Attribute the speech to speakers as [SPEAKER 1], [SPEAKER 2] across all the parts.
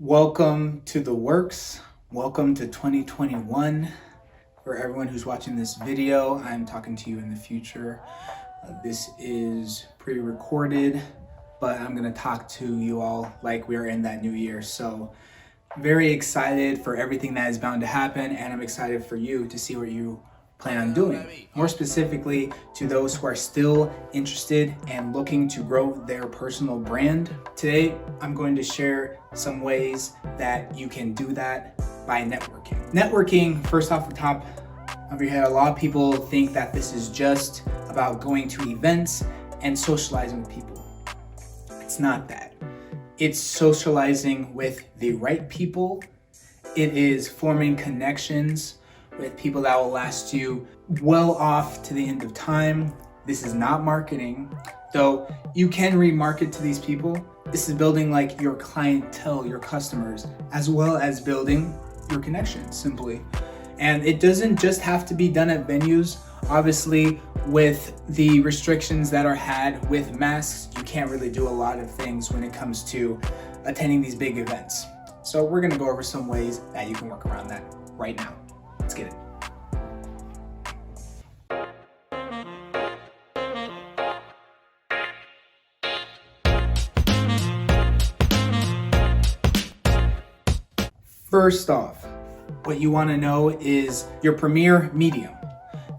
[SPEAKER 1] Welcome to the works. Welcome to 2021. For everyone who's watching this video, I'm talking to you in the future. This is pre-recorded, but I'm gonna talk to you all like we're in that new year. So very excited for everything that is bound to happen, and I'm excited for you to see what you plan on doing. More specifically, to those who are still interested and looking to grow their personal brand. Today, I'm going to share some ways that you can do that by networking. Networking, first off the top of your head, a lot of people think that this is just about going to events and socializing with people. It's not that. It's socializing with the right people. It is forming connections with people that will last you well off to the end of time. This is not marketing, though you can remarket to these people. This is building like your clientele, your customers, as well as building your connections simply. And it doesn't just have to be done at venues. Obviously, with the restrictions that are had with masks, you can't really do a lot of things when it comes to attending these big events. So we're gonna go over some ways that you can work around that right now. Let's get it. First off, what you want to know is your premier medium.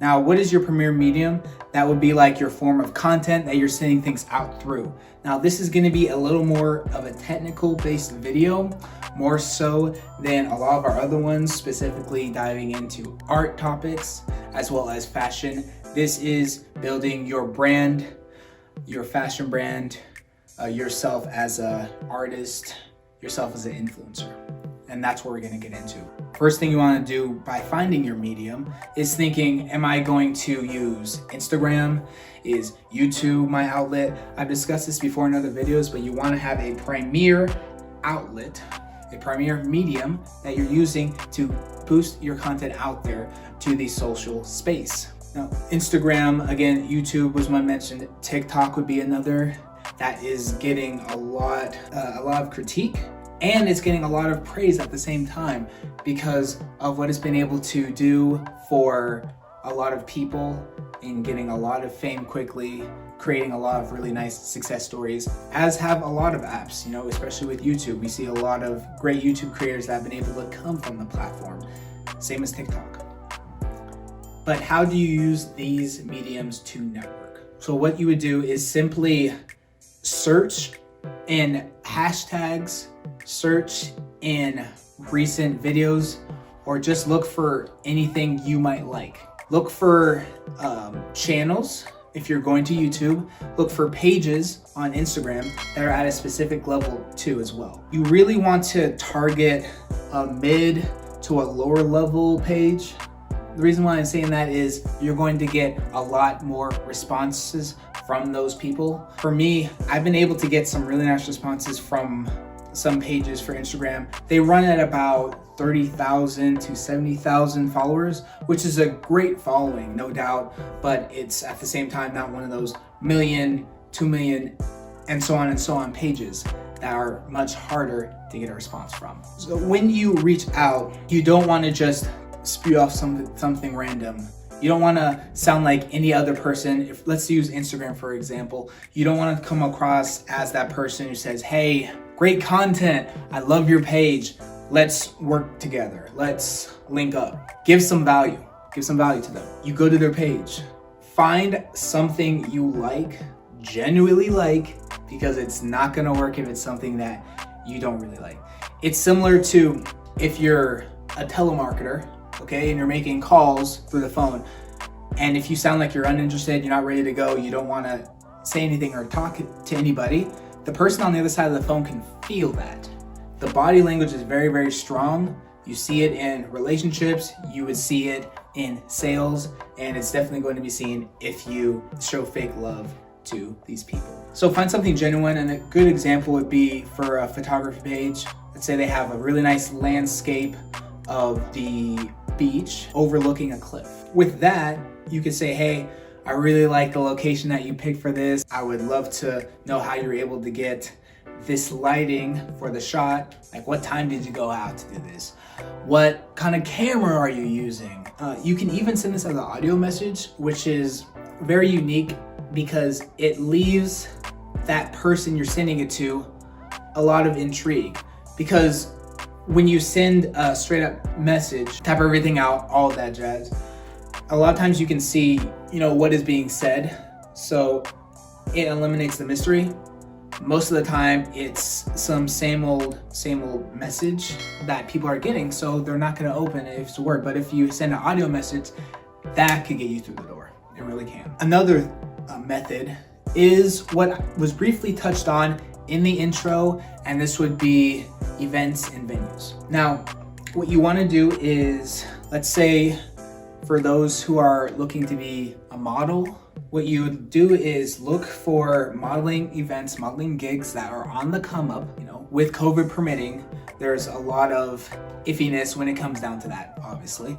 [SPEAKER 1] Now, what is your premier medium? That would be like your form of content that you're sending things out through. Now, this is going to be a little more of a technical based video, more so than a lot of our other ones, specifically diving into art topics as well as fashion. This is building your brand, your fashion brand, yourself as an artist, yourself as an influencer. And that's what we're gonna get into. First thing you wanna do by finding your medium is thinking, am I going to use Instagram? Is YouTube my outlet? I've discussed this before in other videos, but you wanna have a premier outlet, a premier medium that you're using to boost your content out there to the social space. Now, Instagram, again, YouTube was one mentioned. TikTok would be another that is getting a lot of critique, and it's getting a lot of praise at the same time because of what it's been able to do for a lot of people in getting a lot of fame quickly, creating a lot of really nice success stories, as have a lot of apps, especially with YouTube. We see a lot of great YouTube creators that have been able to come from the platform, same as TikTok. But how do you use these mediums to network? So what you would do is simply search in hashtags, search in recent videos, or just look for anything you might like. Look for channels if you're going to YouTube. Look for pages on Instagram that are at a specific level too as well. You really want to target a mid to a lower level page. The reason why I'm saying that is you're going to get a lot more responses from those people. For me, I've been able to get some really nice responses from some pages for Instagram. They run at about 30,000 to 70,000 followers, which is a great following, no doubt, but it's at the same time not one of those million, 2 million, and so on pages that are much harder to get a response from. So when you reach out, you don't want to just spew off something random. You don't want to sound like any other person. Let's use Instagram for example. You don't want to come across as that person who says, hey, great content, I love your page, let's work together, let's link up. Give some value to them. You go to their page, find something you like, genuinely like, because it's not gonna work if it's something that you don't really like. It's similar to if you're a telemarketer, okay, and you're making calls through the phone, and if you sound like you're uninterested, you're not ready to go, you don't wanna say anything or talk to anybody, the person on the other side of the phone can feel that. The body language is very, very strong. You see it in relationships, you would see it in sales, and it's definitely going to be seen if you show fake love to these people. So find something genuine, and a good example would be for a photography page. Let's say they have a really nice landscape of the beach overlooking a cliff. With that, you could say, hey, I really like the location that you picked for this. I would love to know how you're able to get this lighting for the shot? Like, what time did you go out to do this? What kind of camera are you using? You can even send this as an audio message, which is very unique because it leaves that person you're sending it to a lot of intrigue. Because when you send a straight up message, type everything out, all of that jazz, a lot of times you can see, what is being said. So it eliminates the mystery. Most of the time it's some same old message that people are getting, so they're not going to open it if it's a word. But if you send an audio message, that could get you through the door. It really can. Another method is what was briefly touched on in the intro, and this would be events and venues. Now, what you want to do is, let's say for those who are looking to be a model, what you would do is look for modeling events, modeling gigs that are on the come up. With COVID permitting, there's a lot of iffiness when it comes down to that, obviously.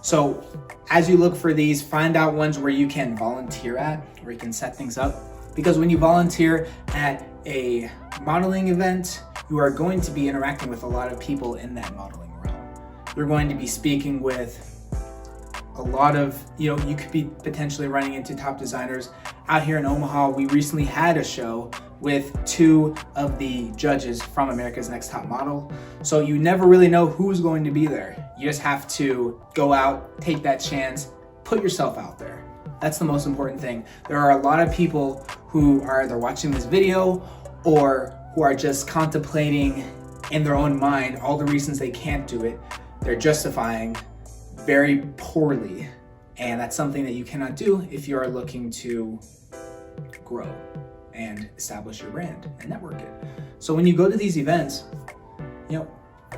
[SPEAKER 1] So as you look for these, find out ones where you can volunteer at, where you can set things up. Because when you volunteer at a modeling event, you are going to be interacting with a lot of people in that modeling realm. You're going to be speaking with a lot of, you could be potentially running into top designers. Out here in Omaha, we recently had a show with 2 of the judges from America's Next Top Model. So you never really know who's going to be there. You just have to go out, take that chance, put yourself out there. That's the most important thing. There are a lot of people who are either watching this video or who are just contemplating in their own mind all the reasons they can't do it. They're justifying very poorly, and that's something that you cannot do if you are looking to grow and establish your brand and network it. So when you go to these events,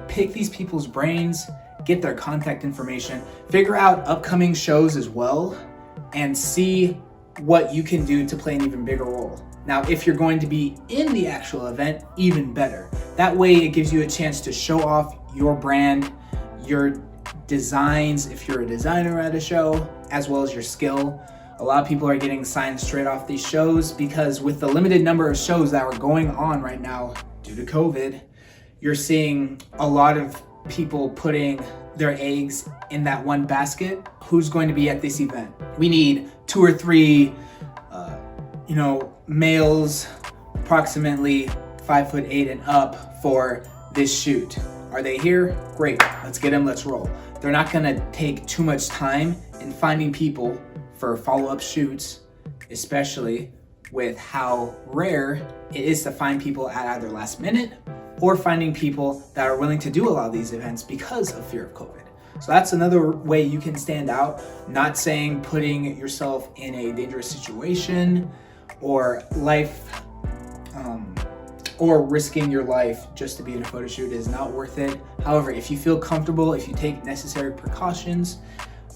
[SPEAKER 1] pick these people's brains, get their contact information, figure out upcoming shows as well, and see what you can do to play an even bigger role. Now, if you're going to be in the actual event, even better. That way it gives you a chance to show off your brand, your designs if you're a designer at a show, as well as your skill. A lot of people are getting signed straight off these shows because with the limited number of shows that are going on right now due to COVID, you're seeing a lot of people putting their eggs in that one basket. Who's going to be at this event? We need 2 or 3 males approximately 5'8" and up for this shoot. Are they here? Great, let's get them, let's roll. They're not gonna take too much time in finding people for follow-up shoots, especially with how rare it is to find people at either last minute or finding people that are willing to do a lot of these events because of fear of COVID. So that's another way you can stand out. Not saying putting yourself in a dangerous situation or or risking your life just to be in a photo shoot is not worth it. However, if you feel comfortable, if you take necessary precautions,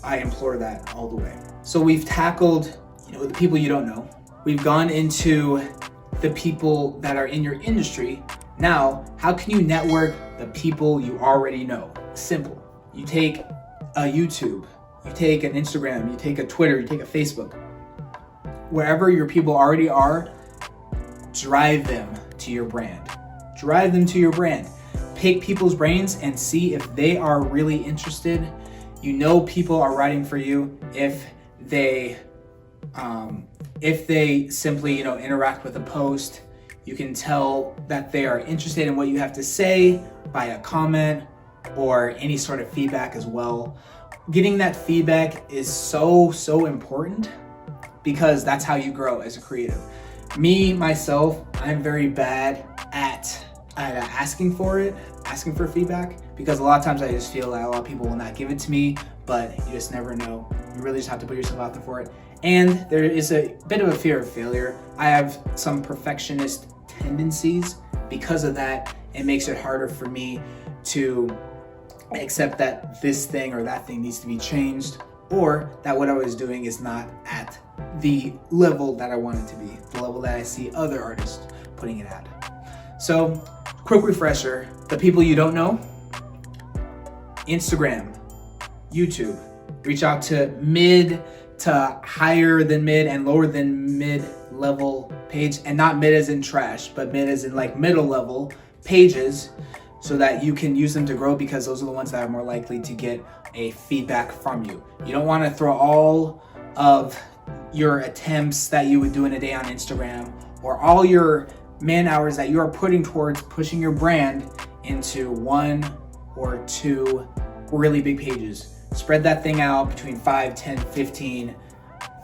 [SPEAKER 1] I implore that all the way. So we've tackled, the people you don't know. We've gone into the people that are in your industry. Now, how can you network the people you already know? Simple. You take a YouTube, you take an Instagram, you take a Twitter, you take a Facebook. Wherever your people already are, drive them to your brand. Drive them to your brand. Pick people's brains and see if they are really interested. People are writing for you if they simply interact with a post. You can tell that they are interested in what you have to say by a comment or any sort of feedback as well. Getting that feedback is so important because that's how you grow as a creative. Me, myself, I'm very bad at asking for feedback because a lot of times I just feel that a lot of people will not give it to me, but you just never know. You really just have to put yourself out there for it. And there is a bit of a fear of failure. I have some perfectionist tendencies. Because of that, it makes it harder for me to accept that this thing or that thing needs to be changed, or that what I was doing is not at the level that I want it to be, the level that I see other artists putting it at. So, quick refresher, the people you don't know, Instagram, YouTube, reach out to mid to higher than mid and lower than mid level page, and not mid as in trash, but mid as in like middle level pages, so that you can use them to grow, because those are the ones that are more likely to get a feedback from you. You don't want to throw all of your attempts that you would do in a day on Instagram, or all your man hours that you are putting towards pushing your brand into 1 or 2 really big pages. Spread that thing out between 5, 10, 15,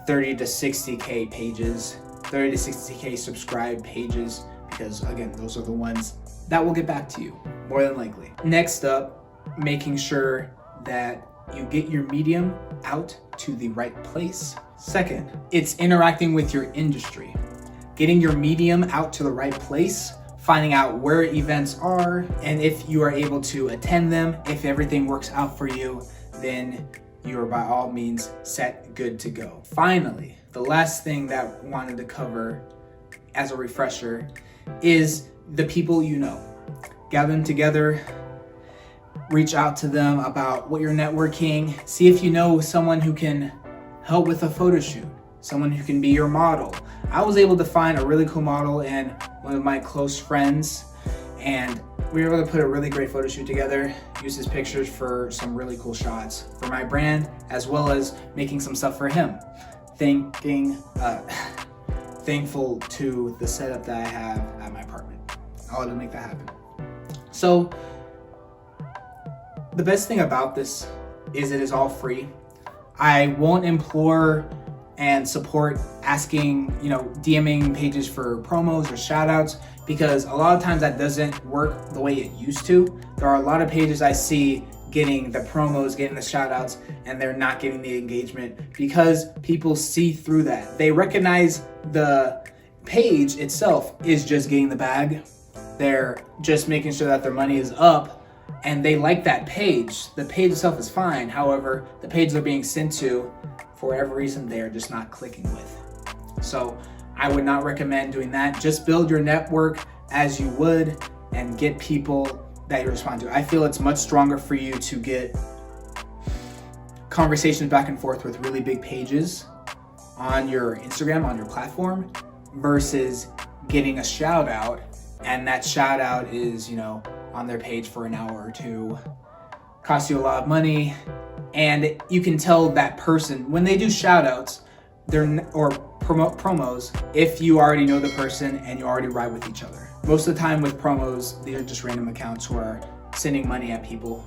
[SPEAKER 1] 30 to 60K pages, 30 to 60K subscribed pages, because again, those are the ones that will get back to you more than likely. Next up, making sure that you get your medium out to the right place. Second, it's interacting with your industry. Getting your medium out to the right place, finding out where events are, and if you are able to attend them. If everything works out for you, then you are by all means set, good to go. Finally, the last thing that I wanted to cover as a refresher is the people you know. Gather them together, reach out to them about what you're networking. See if you know someone who can help with a photo shoot, someone who can be your model. I was able to find a really cool model and one of my close friends, and we were able to put a really great photo shoot together, use his pictures for some really cool shots for my brand, as well as making some stuff for him. Thankful to the setup that I have at my apartment. I'll to make that happen. So the best thing about this is it is all free. I won't implore and support asking, DMing pages for promos or shout outs, because a lot of times that doesn't work the way it used to. There are a lot of pages I see getting the promos, getting the shout outs, and they're not getting the engagement because people see through that. They recognize the page itself is just getting the bag. They're just making sure that their money is up, and they like that page. The page itself is fine. However, the page they're being sent to, for whatever reason, they are just not clicking with. So I would not recommend doing that. Just build your network as you would and get people that you respond to. I feel it's much stronger for you to get conversations back and forth with really big pages on your Instagram, on your platform, versus getting a shout out, and that shout out is, on their page for an hour or two, costs you a lot of money. And you can tell that person when they do shout outs or promos, if you already know the person and you already ride with each other. Most of the time with promos, these are just random accounts who are sending money at people.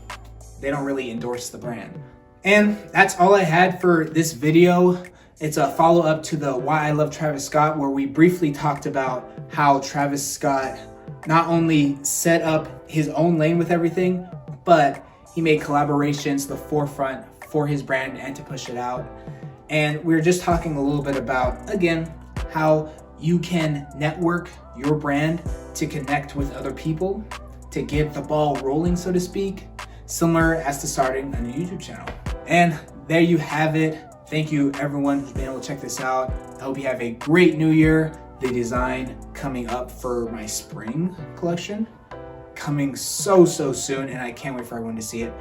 [SPEAKER 1] They don't really endorse the brand. And that's all I had for this video. It's a follow-up to the Why I Love Travis Scott, where we briefly talked about how Travis Scott not only set up his own lane with everything, but he made collaborations the forefront for his brand and to push it out. And we were just talking a little bit about, again, how you can network your brand to connect with other people, to get the ball rolling, so to speak, similar as to starting a new YouTube channel. And there you have it. Thank you everyone who's been able to check this out. I hope you have a great new year. The design coming up for my spring collection, coming so soon, and I can't wait for everyone to see it.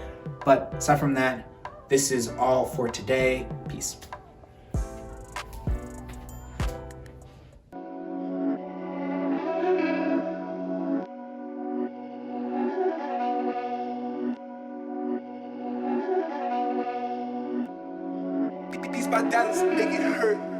[SPEAKER 1] But aside from that, this is all for today. Peace.
[SPEAKER 2] These my dollars make it hurt.